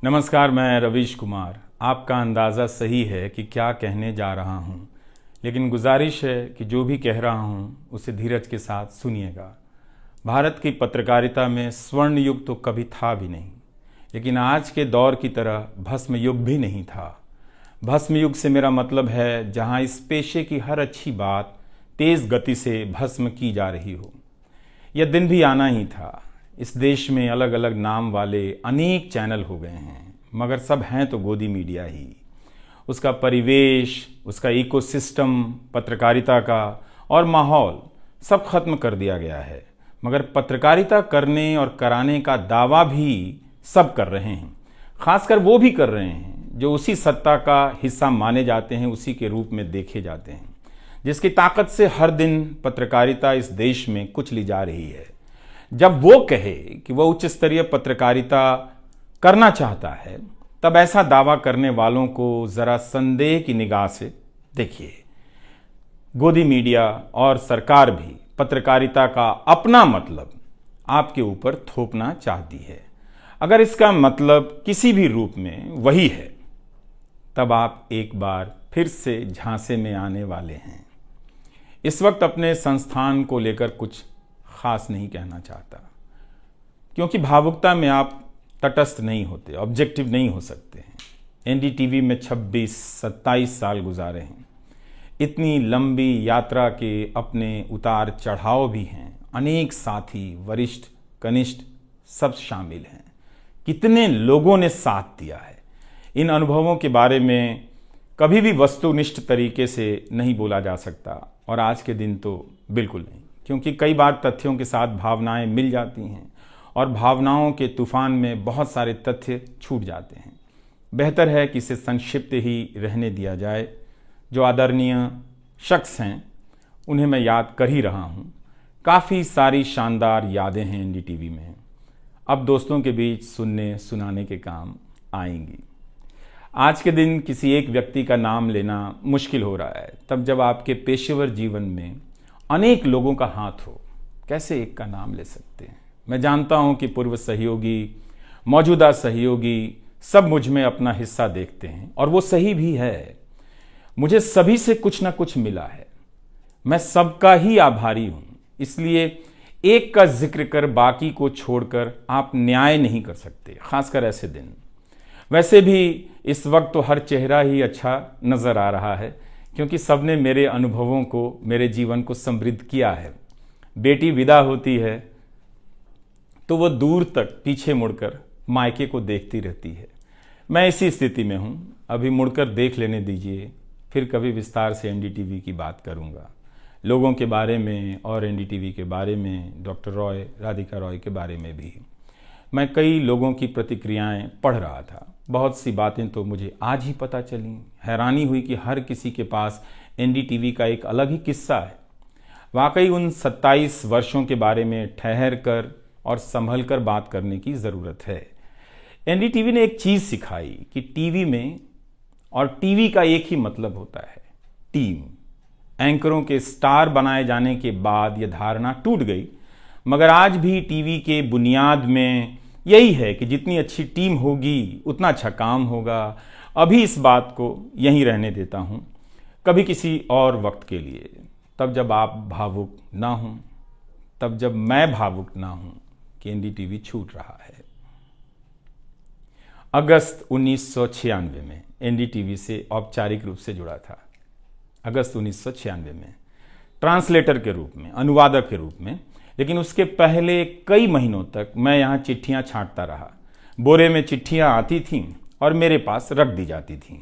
नमस्कार, मैं रवीश कुमार। आपका अंदाज़ा सही है कि क्या कहने जा रहा हूँ, लेकिन गुजारिश है कि जो भी कह रहा हूँ उसे धीरज के साथ सुनिएगा। भारत की पत्रकारिता में स्वर्ण युग तो कभी था भी नहीं, लेकिन आज के दौर की तरह भस्म युग भी नहीं था। भस्म युग से मेरा मतलब है जहाँ इस पेशे की हर अच्छी बात तेज़ गति से भस्म की जा रही हो। यह दिन भी आना ही था। इस देश में अलग अलग नाम वाले अनेक चैनल हो गए हैं, मगर सब हैं तो गोदी मीडिया ही। उसका परिवेश, उसका इकोसिस्टम, पत्रकारिता का और माहौल सब खत्म कर दिया गया है। मगर पत्रकारिता करने और कराने का दावा भी सब कर रहे हैं। खासकर वो भी कर रहे हैं जो उसी सत्ता का हिस्सा माने जाते हैं, उसी के रूप में देखे जाते हैं, जिसकी ताकत से हर दिन पत्रकारिता इस देश में कुचली जा रही है। जब वो कहे कि वह उच्च स्तरीय पत्रकारिता करना चाहता है, तब ऐसा दावा करने वालों को जरा संदेह की निगाह से देखिए। गोदी मीडिया और सरकार भी पत्रकारिता का अपना मतलब आपके ऊपर थोपना चाहती है। अगर इसका मतलब किसी भी रूप में वही है, तब आप एक बार फिर से झांसे में आने वाले हैं। इस वक्त अपने संस्थान को लेकर कुछ खास नहीं कहना चाहता, क्योंकि भावुकता में आप तटस्थ नहीं होते, ऑब्जेक्टिव नहीं हो सकते हैं। एनडीटीवी में 26-27 साल गुजारे हैं। इतनी लंबी यात्रा के अपने उतार चढ़ाव भी हैं। अनेक साथी, वरिष्ठ, कनिष्ठ सब शामिल हैं। कितने लोगों ने साथ दिया है। इन अनुभवों के बारे में कभी भी वस्तुनिष्ठ तरीके से नहीं बोला जा सकता, और आज के दिन तो बिल्कुल नहीं, क्योंकि कई बार तथ्यों के साथ भावनाएं मिल जाती हैं और भावनाओं के तूफान में बहुत सारे तथ्य छूट जाते हैं। बेहतर है कि इसे संक्षिप्त ही रहने दिया जाए। जो आदरणीय शख्स हैं उन्हें मैं याद कर ही रहा हूँ। काफ़ी सारी शानदार यादें हैं एनडीटीवी में, अब दोस्तों के बीच सुनने सुनाने के काम आएंगी। आज के दिन किसी एक व्यक्ति का नाम लेना मुश्किल हो रहा है, तब जब आपके पेशेवर जीवन में अनेक लोगों का हाथ हो, कैसे एक का नाम ले सकते हैं। मैं जानता हूं कि पूर्व सहयोगी, मौजूदा सहयोगी सब मुझ में अपना हिस्सा देखते हैं, और वो सही भी है। मुझे सभी से कुछ ना कुछ मिला है। मैं सबका ही आभारी हूं। इसलिए एक का जिक्र कर बाकी को छोड़कर आप न्याय नहीं कर सकते, खासकर ऐसे दिन। वैसे भी इस वक्त तो हर चेहरा ही अच्छा नजर आ रहा है, क्योंकि सबने मेरे अनुभवों को, मेरे जीवन को समृद्ध किया है। बेटी विदा होती है तो वो दूर तक पीछे मुड़कर मायके को देखती रहती है। मैं इसी स्थिति में हूँ। अभी मुड़कर देख लेने दीजिए, फिर कभी विस्तार से एनडीटीवी की बात करूँगा, लोगों के बारे में और एनडीटीवी के बारे में, डॉक्टर रॉय, राधिका रॉय के बारे में भी। मैं कई लोगों की प्रतिक्रियाएं पढ़ रहा था। बहुत सी बातें तो मुझे आज ही पता चली। हैरानी हुई कि हर किसी के पास एनडीटीवी का एक अलग ही किस्सा है। वाकई उन 27 वर्षों के बारे में ठहर कर और संभल कर बात करने की ज़रूरत है। एनडीटीवी ने एक चीज़ सिखाई कि टीवी में और टीवी का एक ही मतलब होता है, टीम। एंकरों के स्टार बनाए जाने के बाद यह धारणा टूट गई, मगर आज भी टीवी के बुनियाद में यही है कि जितनी अच्छी टीम होगी उतना अच्छा काम होगा। अभी इस बात को यहीं रहने देता हूं, कभी किसी और वक्त के लिए, तब जब आप भावुक ना हों, तब जब मैं भावुक ना हूं कि एनडीटीवी छूट रहा है। अगस्त 1996 में एनडीटीवी से औपचारिक रूप से जुड़ा था। अगस्त 1996 में ट्रांसलेटर के रूप में, अनुवादक के रूप में। लेकिन उसके पहले कई महीनों तक मैं यहाँ चिट्ठियाँ छांटता रहा। बोरे में चिट्ठियाँ आती थीं और मेरे पास रख दी जाती थीं।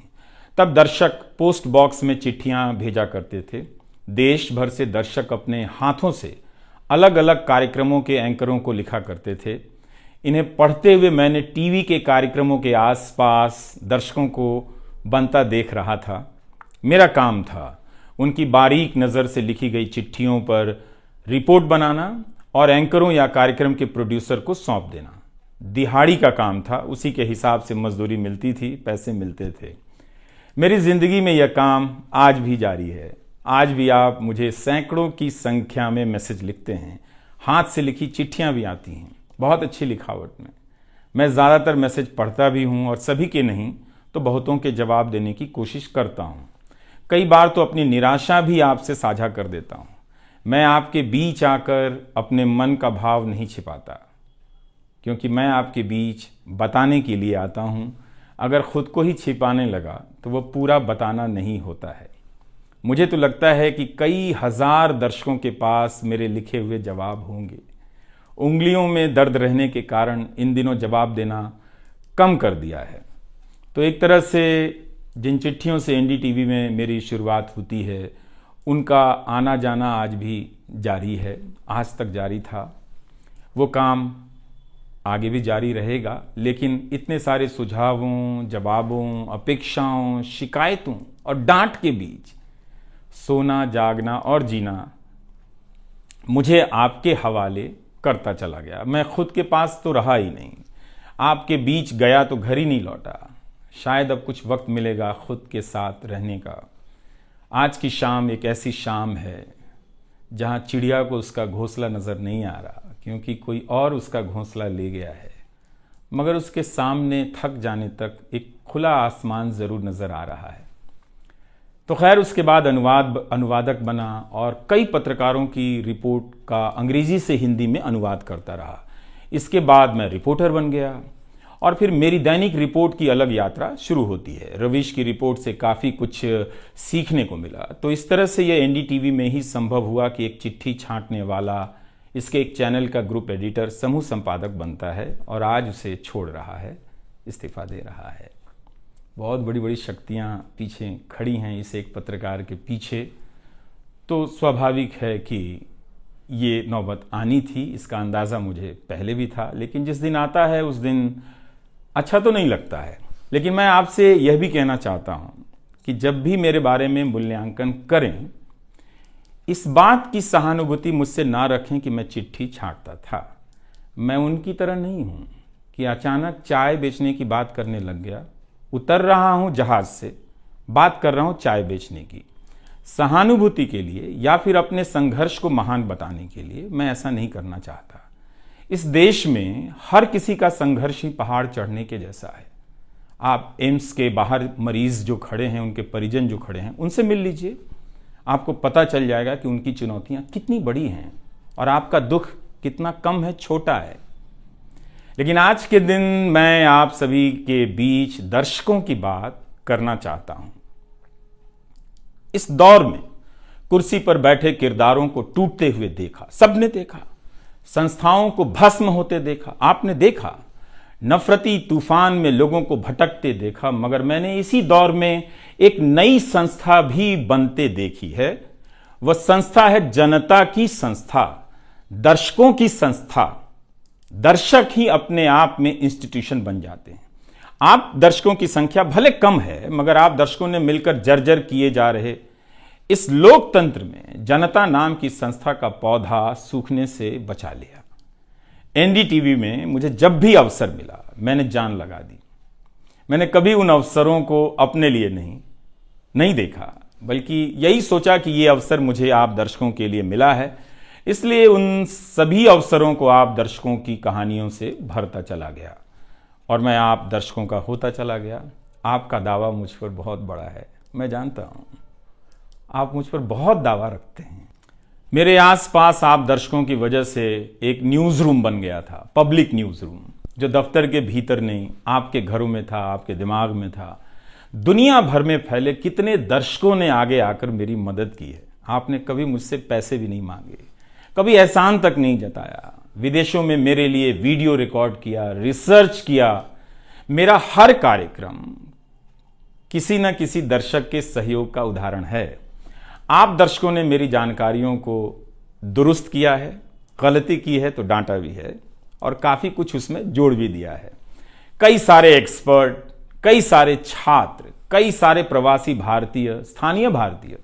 तब दर्शक पोस्ट बॉक्स में चिट्ठियाँ भेजा करते थे। देश भर से दर्शक अपने हाथों से अलग अलग कार्यक्रमों के एंकरों को लिखा करते थे। इन्हें पढ़ते हुए मैंने टीवी के कार्यक्रमों के आसपास दर्शकों को बनता देख रहा था। मेरा काम था उनकी बारीक नज़र से लिखी गई चिट्ठियों पर रिपोर्ट बनाना और एंकरों या कार्यक्रम के प्रोड्यूसर को सौंप देना। दिहाड़ी का काम था, उसी के हिसाब से मजदूरी मिलती थी, पैसे मिलते थे। मेरी जिंदगी में यह काम आज भी जारी है। आज भी आप मुझे सैकड़ों की संख्या में मैसेज लिखते हैं, हाथ से लिखी चिट्ठियां भी आती हैं, बहुत अच्छी लिखावट में। मैं ज़्यादातर मैसेज पढ़ता भी हूँ और सभी के नहीं तो बहुतों के जवाब देने की कोशिश करता हूँ। कई बार तो अपनी निराशा भी आपसे साझा कर देता हूँ। मैं आपके बीच आकर अपने मन का भाव नहीं छिपाता, क्योंकि मैं आपके बीच बताने के लिए आता हूँ। अगर खुद को ही छिपाने लगा तो वो पूरा बताना नहीं होता है। मुझे तो लगता है कि कई हजार दर्शकों के पास मेरे लिखे हुए जवाब होंगे। उंगलियों में दर्द रहने के कारण इन दिनों जवाब देना कम कर दिया है। तो एक तरह से जिन चिट्ठियों से एनडीटीवी में मेरी शुरुआत होती है, उनका आना जाना आज भी जारी है, आज तक जारी था। वो काम आगे भी जारी रहेगा, लेकिन इतने सारे सुझावों, जवाबों, अपेक्षाओं, शिकायतों और डांट के बीच सोना, जागना और जीना मुझे आपके हवाले करता चला गया। मैं खुद के पास तो रहा ही नहीं, आपके बीच गया तो घर ही नहीं लौटा। शायद अब कुछ वक्त मिलेगा खुद के साथ रहने का। आज की शाम एक ऐसी शाम है जहां चिड़िया को उसका घोंसला नजर नहीं आ रहा, क्योंकि कोई और उसका घोंसला ले गया है, मगर उसके सामने थक जाने तक एक खुला आसमान जरूर नजर आ रहा है। तो खैर, उसके बाद अनुवादक बना और कई पत्रकारों की रिपोर्ट का अंग्रेजी से हिंदी में अनुवाद करता रहा। इसके बाद मैं रिपोर्टर बन गया और फिर मेरी दैनिक रिपोर्ट की अलग यात्रा शुरू होती है। रवीश की रिपोर्ट से काफ़ी कुछ सीखने को मिला। तो इस तरह से यह एनडीटीवी में ही संभव हुआ कि एक चिट्ठी छांटने वाला इसके एक चैनल का ग्रुप एडिटर समूह संपादक बनता है और आज उसे छोड़ रहा है, इस्तीफा दे रहा है। बहुत बड़ी बड़ी शक्तियां पीछे खड़ी हैं इस एक पत्रकार के पीछे। तो स्वाभाविक है कि ये नौबत आनी थी, इसका अंदाज़ा मुझे पहले भी था। लेकिन जिस दिन आता है उस दिन अच्छा तो नहीं लगता है। लेकिन मैं आपसे यह भी कहना चाहता हूँ कि जब भी मेरे बारे में मूल्यांकन करें, इस बात की सहानुभूति मुझसे ना रखें कि मैं चिट्ठी छांटता था। मैं उनकी तरह नहीं हूं कि अचानक चाय बेचने की बात करने लग गया। उतर रहा हूं जहाज से, बात कर रहा हूं चाय बेचने की। सहानुभूति के लिए या फिर अपने संघर्ष को महान बताने के लिए मैं ऐसा नहीं करना चाहता। इस देश में हर किसी का संघर्ष ही पहाड़ चढ़ने के जैसा है। आप एम्स के बाहर मरीज जो खड़े हैं, उनके परिजन जो खड़े हैं, उनसे मिल लीजिए। आपको पता चल जाएगा कि उनकी चुनौतियां कितनी बड़ी हैं और आपका दुख कितना कम है, छोटा है। लेकिन आज के दिन मैं आप सभी के बीच दर्शकों की बात करना चाहता हूं। इस दौर में कुर्सी पर बैठे किरदारों को टूटते हुए देखा, सबने देखा। संस्थाओं को भस्म होते देखा, आपने देखा। नफरती तूफान में लोगों को भटकते देखा, मगर मैंने इसी दौर में एक नई संस्था भी बनते देखी है। वह संस्था है जनता की संस्था, दर्शकों की संस्था। दर्शक ही अपने आप में इंस्टीट्यूशन बन जाते हैं। आप दर्शकों की संख्या भले कम है, मगर आप दर्शकों ने मिलकर जर्जर किए जा रहे इस लोकतंत्र में जनता नाम की संस्था का पौधा सूखने से बचा लिया। एनडीटीवी में मुझे जब भी अवसर मिला मैंने जान लगा दी। मैंने कभी उन अवसरों को अपने लिए नहीं देखा, बल्कि यही सोचा कि ये अवसर मुझे आप दर्शकों के लिए मिला है, इसलिए उन सभी अवसरों को आप दर्शकों की कहानियों से भरता चला गया और मैं आप दर्शकों का होता चला गया। आपका दावा मुझ पर बहुत बड़ा है, मैं जानता हूं। आप मुझ पर बहुत दावा रखते हैं। मेरे आसपास आप दर्शकों की वजह से एक न्यूज रूम बन गया था, पब्लिक न्यूज रूम, जो दफ्तर के भीतर नहीं, आपके घरों में था, आपके दिमाग में था। दुनिया भर में फैले कितने दर्शकों ने आगे आकर मेरी मदद की है। आपने कभी मुझसे पैसे भी नहीं मांगे, कभी एहसान तक नहीं जताया। विदेशों में मेरे लिए वीडियो रिकॉर्ड किया, रिसर्च किया। मेरा हर कार्यक्रम किसी न किसी दर्शक के सहयोग का उदाहरण है। आप दर्शकों ने मेरी जानकारियों को दुरुस्त किया है, गलती की है तो डांटा भी है और काफी कुछ उसमें जोड़ भी दिया है। कई सारे एक्सपर्ट, कई सारे छात्र, कई सारे प्रवासी भारतीय, स्थानीय भारतीय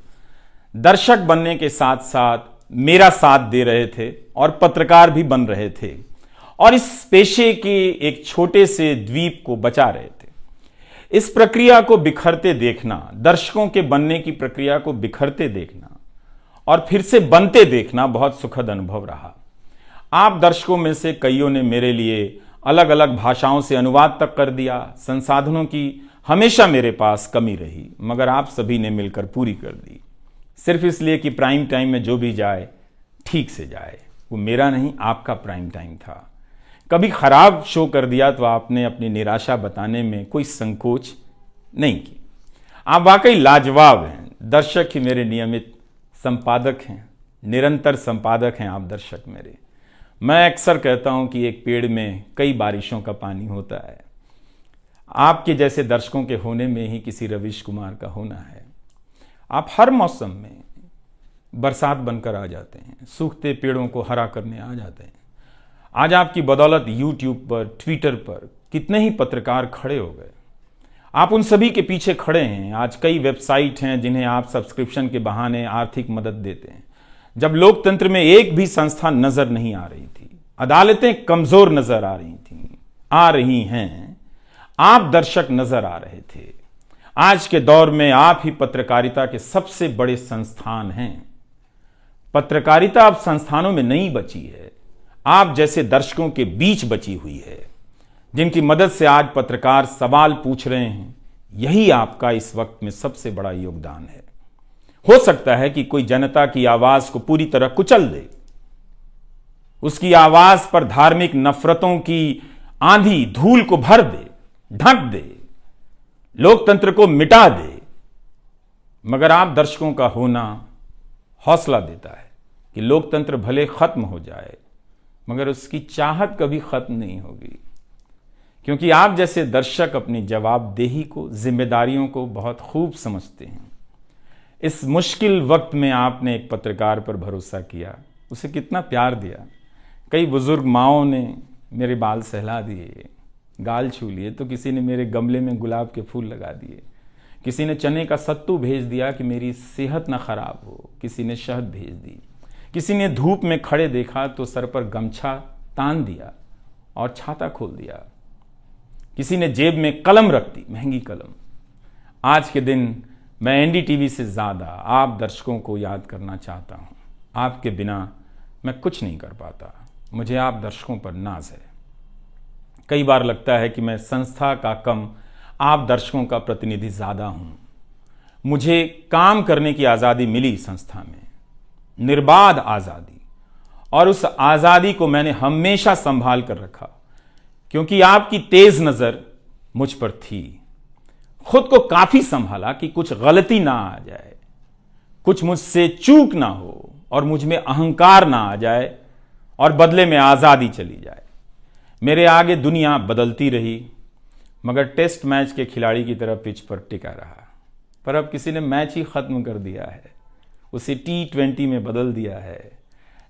दर्शक बनने के साथ साथ मेरा साथ दे रहे थे और पत्रकार भी बन रहे थे और इस पेशे के एक छोटे से द्वीप को बचा रहे थे। इस प्रक्रिया को बिखरते देखना, दर्शकों के बनने की प्रक्रिया को बिखरते देखना और फिर से बनते देखना बहुत सुखद अनुभव रहा। आप दर्शकों में से कईयों ने मेरे लिए अलग अलग भाषाओं से अनुवाद तक कर दिया। संसाधनों की हमेशा मेरे पास कमी रही, मगर आप सभी ने मिलकर पूरी कर दी, सिर्फ इसलिए कि प्राइम टाइम में जो भी जाए ठीक से जाए। वो मेरा नहीं, आपका प्राइम टाइम था। कभी खराब शो कर दिया तो आपने अपनी निराशा बताने में कोई संकोच नहीं की। आप वाकई लाजवाब हैं। दर्शक ही मेरे नियमित संपादक हैं, निरंतर संपादक हैं आप दर्शक मेरे। मैं अक्सर कहता हूं कि एक पेड़ में कई बारिशों का पानी होता है। आपके जैसे दर्शकों के होने में ही किसी रवीश कुमार का होना है। आप हर मौसम में बरसात बनकर आ जाते हैं, सूखते पेड़ों को हरा करने आ जाते हैं। आज आपकी बदौलत यूट्यूब पर, ट्विटर पर कितने ही पत्रकार खड़े हो गए। आप उन सभी के पीछे खड़े हैं। आज कई वेबसाइट हैं जिन्हें आप सब्सक्रिप्शन के बहाने आर्थिक मदद देते हैं। जब लोकतंत्र में एक भी संस्था नजर नहीं आ रही थी, अदालतें कमजोर नजर आ रही थी, आ रही हैं, आप दर्शक नजर आ रहे थे। आज के दौर में आप ही पत्रकारिता के सबसे बड़े संस्थान हैं। पत्रकारिता अब संस्थानों में नहीं बची है, आप जैसे दर्शकों के बीच बची हुई है, जिनकी मदद से आज पत्रकार सवाल पूछ रहे हैं। यही आपका इस वक्त में सबसे बड़ा योगदान है। हो सकता है कि कोई जनता की आवाज को पूरी तरह कुचल दे, उसकी आवाज पर धार्मिक नफरतों की आंधी धूल को भर दे, ढक दे, लोकतंत्र को मिटा दे, मगर आप दर्शकों का होना हौसला देता है कि लोकतंत्र भले खत्म हो जाए, मगर उसकी चाहत कभी खत्म नहीं होगी, क्योंकि आप जैसे दर्शक अपनी जवाबदेही को, जिम्मेदारियों को बहुत खूब समझते हैं। इस मुश्किल वक्त में आपने एक पत्रकार पर भरोसा किया, उसे कितना प्यार दिया। कई बुजुर्ग माओं ने मेरे बाल सहला दिए, गाल छू लिए, तो किसी ने मेरे गमले में गुलाब के फूल लगा दिए, किसी ने चने का सत्तू भेज दिया कि मेरी सेहत ना खराब हो, किसी ने शहद भेज दी, किसी ने धूप में खड़े देखा तो सर पर गमछा तान दिया और छाता खोल दिया, किसी ने जेब में कलम रख दी, महंगी कलम। आज के दिन मैं एनडीटीवी से ज्यादा आप दर्शकों को याद करना चाहता हूं। आपके बिना मैं कुछ नहीं कर पाता। मुझे आप दर्शकों पर नाज है। कई बार लगता है कि मैं संस्था का कम, आप दर्शकों का प्रतिनिधि ज्यादा हूं। मुझे काम करने की आजादी मिली संस्था में, निर्बाध आजादी, और उस आजादी को मैंने हमेशा संभाल कर रखा, क्योंकि आपकी तेज नजर मुझ पर थी। खुद को काफी संभाला कि कुछ गलती ना आ जाए, कुछ मुझसे चूक ना हो और मुझ में अहंकार ना आ जाए और बदले में आजादी चली जाए। मेरे आगे दुनिया बदलती रही, मगर टेस्ट मैच के खिलाड़ी की तरह पिच पर टिका रहा। पर अब किसी ने मैच ही खत्म कर दिया है, उसे T20 में बदल दिया है।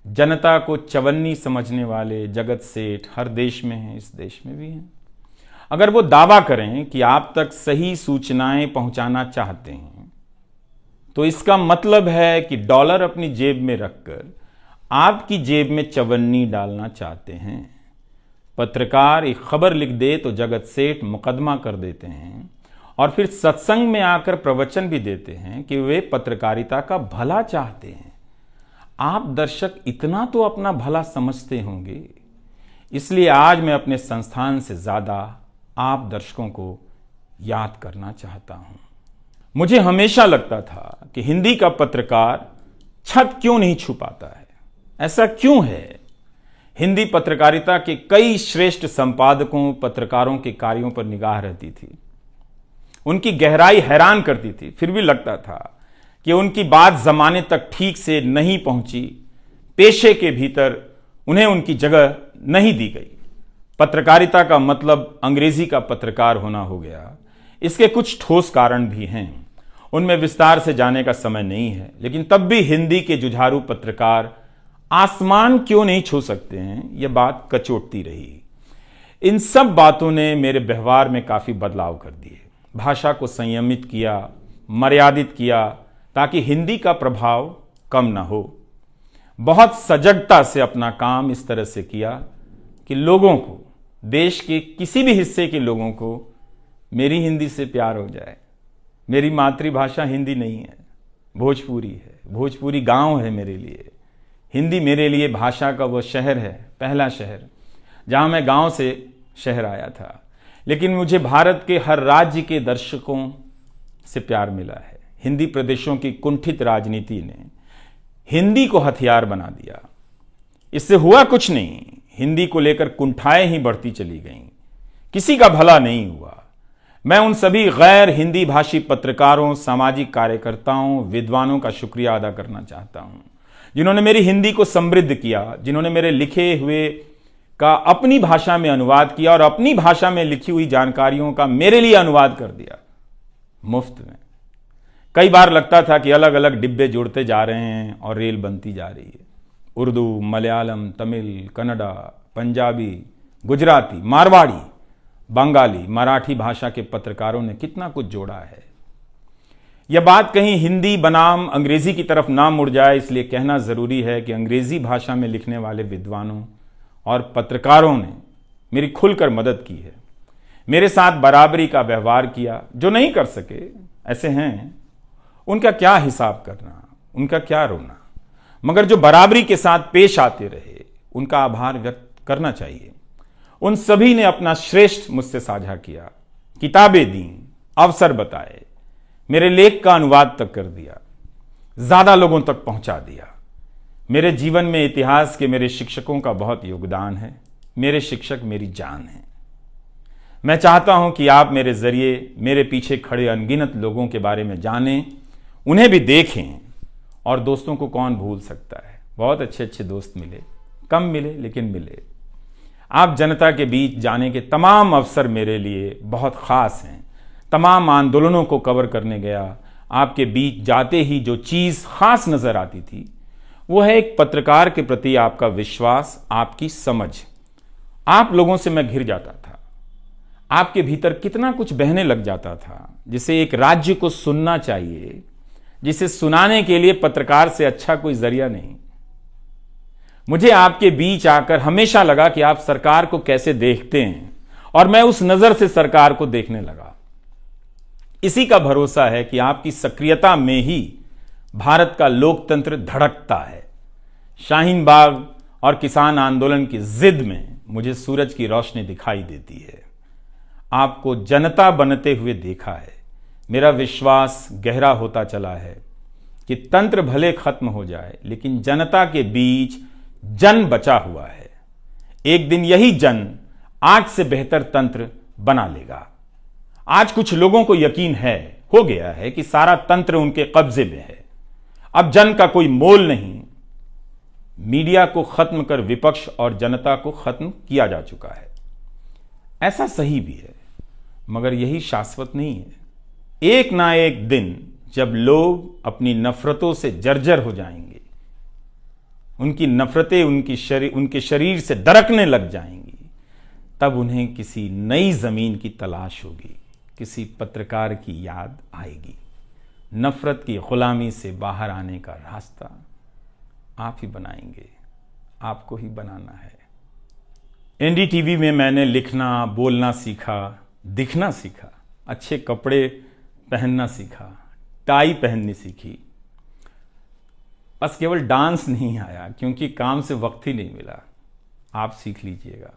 जनता को चवन्नी समझने वाले जगत सेठ हर देश में हैं, इस देश में भी हैं। अगर वो दावा करें कि आप तक सही सूचनाएं पहुंचाना चाहते हैं, तो इसका मतलब है कि डॉलर अपनी जेब में रखकर आपकी जेब में चवन्नी डालना चाहते हैं। पत्रकार एक खबर लिख दे तो जगत सेठ मुकदमा कर देते हैं और फिर सत्संग में आकर प्रवचन भी देते हैं कि वे पत्रकारिता का भला चाहते हैं। आप दर्शक इतना तो अपना भला समझते होंगे। इसलिए आज मैं अपने संस्थान से ज्यादा आप दर्शकों को याद करना चाहता हूं। मुझे हमेशा लगता था कि हिंदी का पत्रकार छत क्यों नहीं छुपाता है। ऐसा क्यों है? हिंदी पत्रकारिता के कई श्रेष्ठ संपादकों, पत्रकारों के कार्यों पर निगाह रहती थी। उनकी गहराई हैरान करती थी, फिर भी लगता था कि उनकी बात जमाने तक ठीक से नहीं पहुंची, पेशे के भीतर उन्हें उनकी जगह नहीं दी गई। पत्रकारिता का मतलब अंग्रेजी का पत्रकार होना हो गया। इसके कुछ ठोस कारण भी हैं, उनमें विस्तार से जाने का समय नहीं है, लेकिन तब भी हिंदी के जुझारू पत्रकार आसमान क्यों नहीं छू सकते हैं, यह बात कचोटती रही। इन सब बातों ने मेरे व्यवहार में काफी बदलाव कर दिए। भाषा को संयमित किया, मर्यादित किया, ताकि हिंदी का प्रभाव कम ना हो। बहुत सजगता से अपना काम इस तरह से किया कि लोगों को, देश के किसी भी हिस्से के लोगों को मेरी हिंदी से प्यार हो जाए। मेरी मातृभाषा हिंदी नहीं है, भोजपुरी है। भोजपुरी गांव है मेरे लिए। हिंदी मेरे लिए भाषा का वो शहर है, पहला शहर, जहां मैं गांव से शहर आया था, लेकिन मुझे भारत के हर राज्य के दर्शकों से प्यार मिला है। हिंदी प्रदेशों की कुंठित राजनीति ने हिंदी को हथियार बना दिया। इससे हुआ कुछ नहीं, हिंदी को लेकर कुंठाएं ही बढ़ती चली गईं, किसी का भला नहीं हुआ। मैं उन सभी गैर हिंदी भाषी पत्रकारों, सामाजिक कार्यकर्ताओं, विद्वानों का शुक्रिया अदा करना चाहता हूं, जिन्होंने मेरी हिंदी को समृद्ध किया, जिन्होंने मेरे लिखे हुए का अपनी भाषा में अनुवाद किया और अपनी भाषा में लिखी हुई जानकारियों का मेरे लिए अनुवाद कर दिया मुफ्त में। कई बार लगता था कि अलग अलग डिब्बे जुड़ते जा रहे हैं और रेल बनती जा रही है। उर्दू, मलयालम, तमिल, कन्नड़ा, पंजाबी, गुजराती, मारवाड़ी, बंगाली, मराठी भाषा के पत्रकारों ने कितना कुछ जोड़ा है। यह बात कहीं हिंदी बनाम अंग्रेजी की तरफ ना मुड़ जाए, इसलिए कहना जरूरी है कि अंग्रेजी भाषा में लिखने वाले विद्वानों और पत्रकारों ने मेरी खुलकर मदद की है, मेरे साथ बराबरी का व्यवहार किया। जो नहीं कर सके, ऐसे हैं, उनका क्या हिसाब करना, उनका क्या रोना, मगर जो बराबरी के साथ पेश आते रहे, उनका आभार व्यक्त करना चाहिए। उन सभी ने अपना श्रेष्ठ मुझसे साझा किया, किताबें दी, अवसर बताए, मेरे लेख का अनुवाद तक कर दिया, ज्यादा लोगों तक पहुंचा दिया। मेरे जीवन में इतिहास के मेरे शिक्षकों का बहुत योगदान है। मेरे शिक्षक मेरी जान है। मैं चाहता हूं कि आप मेरे जरिए मेरे पीछे खड़े अनगिनत लोगों के बारे में जानें, उन्हें भी देखें। और दोस्तों को कौन भूल सकता है, बहुत अच्छे अच्छे दोस्त मिले, कम मिले लेकिन मिले। आप जनता के बीच जाने के तमाम अवसर मेरे लिए बहुत खास हैं। तमाम आंदोलनों को कवर करने गया, आपके बीच जाते ही जो चीज खास नजर आती थी वो है एक पत्रकार के प्रति आपका विश्वास, आपकी समझ। आप लोगों से मैं घिर जाता था, आपके भीतर कितना कुछ बहने लग जाता था, जिसे एक राज्य को सुनना चाहिए, जिसे सुनाने के लिए पत्रकार से अच्छा कोई जरिया नहीं। मुझे आपके बीच आकर हमेशा लगा कि आप सरकार को कैसे देखते हैं, और मैं उस नजर से सरकार को देखने लगा। इसी का भरोसा है कि आपकी सक्रियता में ही भारत का लोकतंत्र धड़कता है। शाहीन बाग और किसान आंदोलन की जिद में मुझे सूरज की रोशनी दिखाई देती है। आपको जनता बनते हुए देखा है। मेरा विश्वास गहरा होता चला है कि तंत्र भले खत्म हो जाए, लेकिन जनता के बीच जन बचा हुआ है। एक दिन यही जन आज से बेहतर तंत्र बना लेगा। आज कुछ लोगों को यकीन हो गया है कि सारा तंत्र उनके कब्जे में है। अब जन का कोई मोल नहीं। मीडिया को खत्म कर विपक्ष और जनता को खत्म किया जा चुका है। ऐसा सही भी है, मगर यही शाश्वत नहीं है। एक ना एक दिन जब लोग अपनी नफरतों से जर्जर हो जाएंगे, उनकी नफरतें उनके शरीर से दरकने लग जाएंगी, तब उन्हें किसी नई जमीन की तलाश होगी, किसी पत्रकार की याद आएगी। नफरत की गुलामी से बाहर आने का रास्ता आप ही बनाएंगे, आपको ही बनाना है। एनडीटीवी में मैंने लिखना, बोलना सीखा, दिखना सीखा, अच्छे कपड़े पहनना सीखा, टाई पहननी सीखी। बस केवल डांस नहीं आया, क्योंकि काम से वक्त ही नहीं मिला। आप सीख लीजिएगा।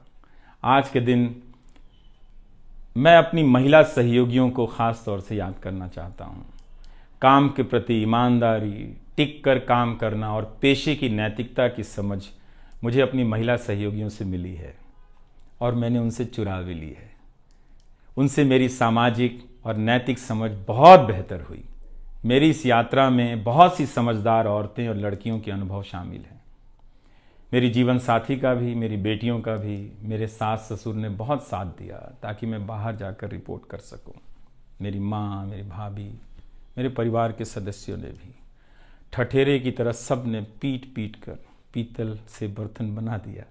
आज के दिन मैं अपनी महिला सहयोगियों को खास तौर से याद करना चाहता हूं। काम के प्रति ईमानदारी, टिक कर काम करना और पेशे की नैतिकता की समझ मुझे अपनी महिला सहयोगियों से मिली है, और मैंने उनसे चुरा भी ली है। उनसे मेरी सामाजिक और नैतिक समझ बहुत बेहतर हुई। मेरी इस यात्रा में बहुत सी समझदार औरतें और लड़कियों के अनुभव शामिल हैं। मेरी जीवन साथी का भी, मेरी बेटियों का भी, मेरे सास ससुर ने बहुत साथ दिया ताकि मैं बाहर जाकर रिपोर्ट कर सकूं। मेरी माँ, मेरी भाभी, मेरे परिवार के सदस्यों ने भी ठठेरे की तरह सब ने पीट पीट कर पीतल से बर्तन बना दिया।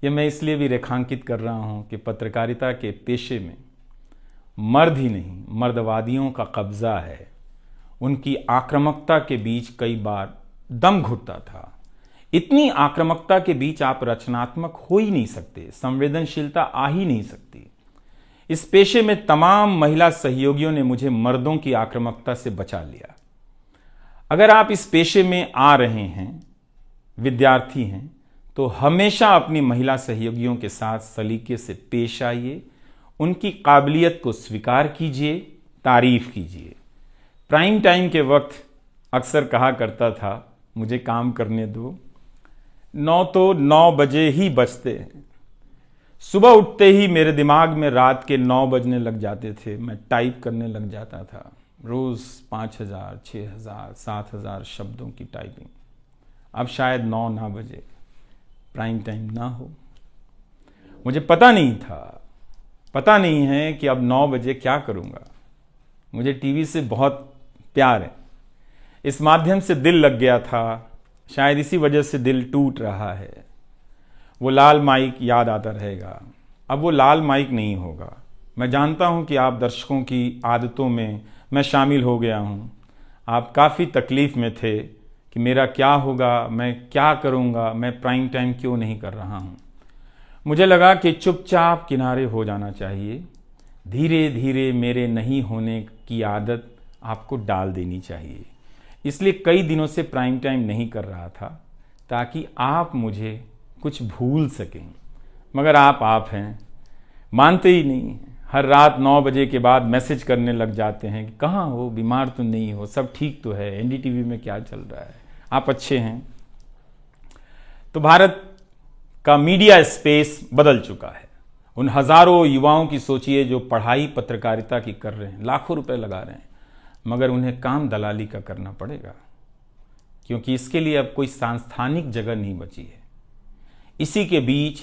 ये मैं इसलिए भी रेखांकित कर रहा हूँ कि पत्रकारिता के पेशे में मर्द ही नहीं, मर्दवादियों का कब्जा है। उनकी आक्रामकता के बीच कई बार दम घुटता था। इतनी आक्रामकता के बीच आप रचनात्मक हो ही नहीं सकते, संवेदनशीलता आ ही नहीं सकती। इस पेशे में तमाम महिला सहयोगियों ने मुझे मर्दों की आक्रामकता से बचा लिया। अगर आप इस पेशे में आ रहे हैं, विद्यार्थी हैं, तो हमेशा अपनी महिला सहयोगियों के साथ सलीके से पेश आइए, उनकी काबिलियत को स्वीकार कीजिए, तारीफ कीजिए। प्राइम टाइम के वक्त अक्सर कहा करता था, मुझे काम करने दो, 9 तो 9 बजे ही बजते हैं। सुबह उठते ही मेरे दिमाग में रात के 9 बजने लग जाते थे। मैं टाइप करने लग जाता था, रोज़ 5000, 6000, 7000 शब्दों की टाइपिंग। अब शायद 9 ना बजे, प्राइम टाइम ना हो। मुझे पता नहीं था, पता नहीं है कि अब 9 बजे क्या करूँगा। मुझे टीवी से बहुत प्यार है, इस माध्यम से दिल लग गया था, शायद इसी वजह से दिल टूट रहा है। वो लाल माइक याद आता रहेगा, अब वो लाल माइक नहीं होगा। मैं जानता हूं कि आप दर्शकों की आदतों में मैं शामिल हो गया हूं। आप काफ़ी तकलीफ़ में थे कि मेरा क्या होगा, मैं क्या करूंगा, मैं प्राइम टाइम क्यों नहीं कर रहा हूं। मुझे लगा कि चुपचाप किनारे हो जाना चाहिए। धीरे धीरे मेरे नहीं होने की आदत आपको डाल देनी चाहिए। इसलिए कई दिनों से प्राइम टाइम नहीं कर रहा था, ताकि आप मुझे कुछ भूल सकें। मगर आप हैं, मानते ही नहीं। हर रात 9 बजे के बाद मैसेज करने लग जाते हैं कि कहाँ हो, बीमार तो नहीं हो, सब ठीक तो है, एनडीटीवी में क्या चल रहा है, आप अच्छे हैं। तो भारत का मीडिया स्पेस बदल चुका है। उन हजारों युवाओं की सोचिए जो पढ़ाई पत्रकारिता की कर रहे हैं, लाखों रुपए लगा रहे हैं, मगर उन्हें काम दलाली का करना पड़ेगा, क्योंकि इसके लिए अब कोई सांस्थानिक जगह नहीं बची है। इसी के बीच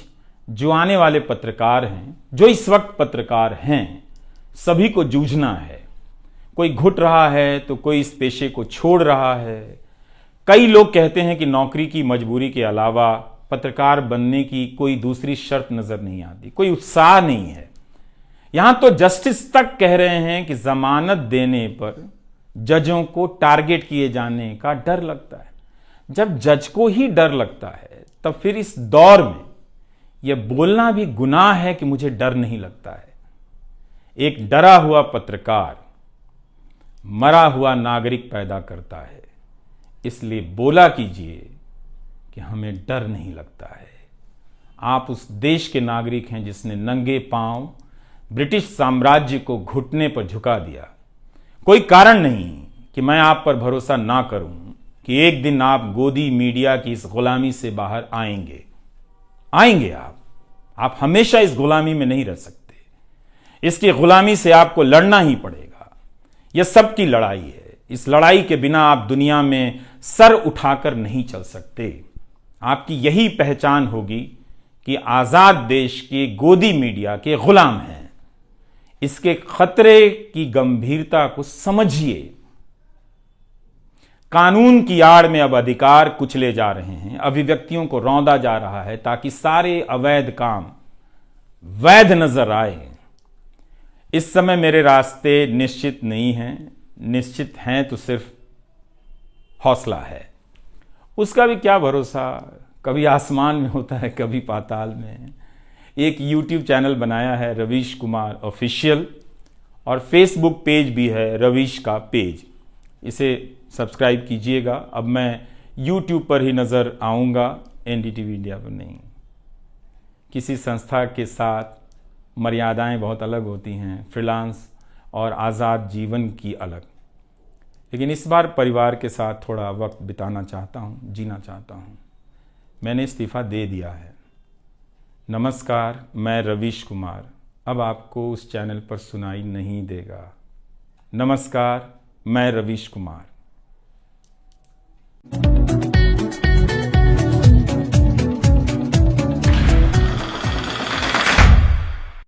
जो आने वाले पत्रकार हैं, जो इस वक्त पत्रकार हैं, सभी को जूझना है। कोई घुट रहा है तो कोई इस पेशे को छोड़ रहा है। कई लोग कहते हैं कि नौकरी की मजबूरी के अलावा पत्रकार बनने की कोई दूसरी शर्त नजर नहीं आती, कोई उत्साह नहीं है। यहां तो जस्टिस तक कह रहे हैं कि जमानत देने पर जजों को टारगेट किए जाने का डर लगता है। जब जज को ही डर लगता है, तब फिर इस दौर में यह बोलना भी गुनाह है कि मुझे डर नहीं लगता है। एक डरा हुआ पत्रकार मरा हुआ नागरिक पैदा करता है। इसलिए बोला कीजिए कि हमें डर नहीं लगता है। आप उस देश के नागरिक हैं जिसने नंगे पांव ब्रिटिश साम्राज्य को घुटने पर झुका दिया। कोई कारण नहीं कि मैं आप पर भरोसा ना करूं कि एक दिन आप गोदी मीडिया की इस गुलामी से बाहर आएंगे। आप हमेशा इस गुलामी में नहीं रह सकते। इसकी गुलामी से आपको लड़ना ही पड़ेगा। यह सबकी लड़ाई है। इस लड़ाई के बिना आप दुनिया में सर उठाकर नहीं चल सकते। आपकी यही पहचान होगी कि आजाद देश के गोदी मीडिया के गुलाम हैं। इसके खतरे की गंभीरता को समझिए। कानून की आड़ में अब अधिकार कुचले जा रहे हैं, अभिव्यक्तियों को रौंदा जा रहा है, ताकि सारे अवैध काम वैध नजर आए। इस समय मेरे रास्ते निश्चित नहीं हैं, निश्चित हैं तो सिर्फ हौसला है। उसका भी क्या भरोसा, कभी आसमान में होता है, कभी पाताल में। एक YouTube चैनल बनाया है रवीश कुमार ऑफिशियल, और फेसबुक पेज भी है रवीश का पेज। इसे सब्सक्राइब कीजिएगा। अब मैं YouTube पर ही नज़र आऊँगा, एनडीटीवी इंडिया पर नहीं। किसी संस्था के साथ मर्यादाएं बहुत अलग होती हैं, फ्रीलांस और आज़ाद जीवन की अलग। लेकिन इस बार परिवार के साथ थोड़ा वक्त बिताना चाहता हूँ, जीना चाहता हूँ। मैंने इस्तीफ़ा दे दिया है। नमस्कार, मैं रवीश कुमार अब आपको उस चैनल पर सुनाई नहीं देगा। नमस्कार, मैं रवीश कुमार।